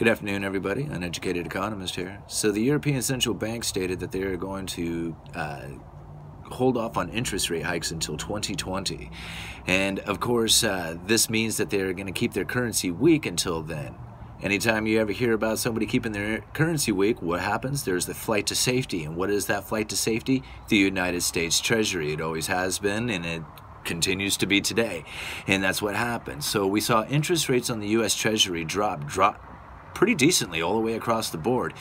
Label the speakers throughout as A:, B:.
A: Good afternoon, everybody. Uneducated Economist here. So the European Central Bank stated that they are going to hold off on interest rate hikes until 2020. And of course, this means that they're going to keep their currency weak until then. Anytime you ever hear about somebody keeping their currency weak, what happens? There's the flight to safety. And what is that flight to safety? The United States Treasury. It always has been, and it continues to be today. And that's what happens. So we saw interest rates on the U.S. Treasury drop pretty decently all the way across the board.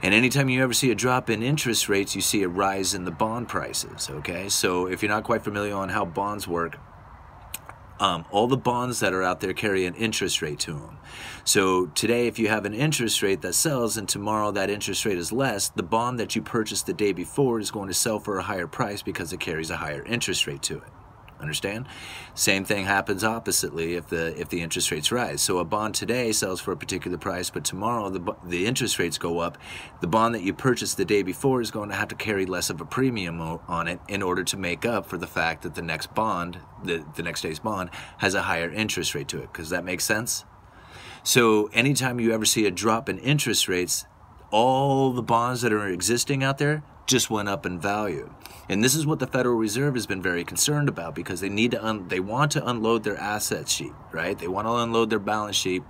A: And anytime you ever see a drop in interest rates, you see a rise in the bond prices, okay? So if you're not quite familiar on how bonds work, all the bonds that are out there carry an interest rate to them. So today, if you have an interest rate that sells and tomorrow that interest rate is less, the bond that you purchased the day before is going to sell for a higher price because it carries a higher interest rate to it. Understand? Same thing happens oppositely if the interest rates rise. So a bond today sells for a particular price, but tomorrow the interest rates go up. The bond that you purchased the day before is going to have to carry less of a premium on it in order to make up for the fact that the next bond, the next day's bond, has a higher interest rate to it. Does that make sense? So anytime you ever see a drop in interest rates, all the bonds that are existing out there just went up in value. And this is what the Federal Reserve has been very concerned about, because they want to unload their asset sheet, right? They want to unload their balance sheet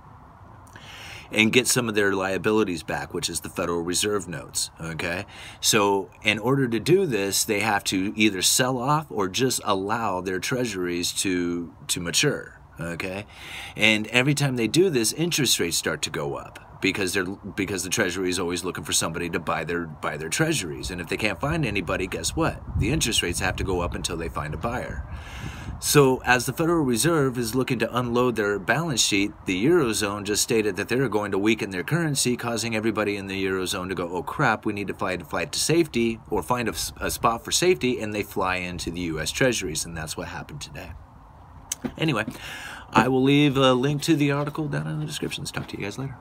A: and get some of their liabilities back, which is the Federal Reserve notes, okay? So in order to do this, they have to either sell off or just allow their treasuries to mature, okay? And every time they do this, interest rates start to go up, because the Treasury is always looking for somebody to buy their treasuries. And if they can't find anybody, guess what? The interest rates have to go up until they find a buyer. So as the Federal Reserve is looking to unload their balance sheet, the Eurozone just stated that they're going to weaken their currency, causing everybody in the Eurozone to go, oh crap, we need to flight to safety, or find a spot for safety, and they fly into the U.S. Treasuries, and that's what happened today. Anyway, I will leave a link to the article down in the descriptions. Talk to you guys later.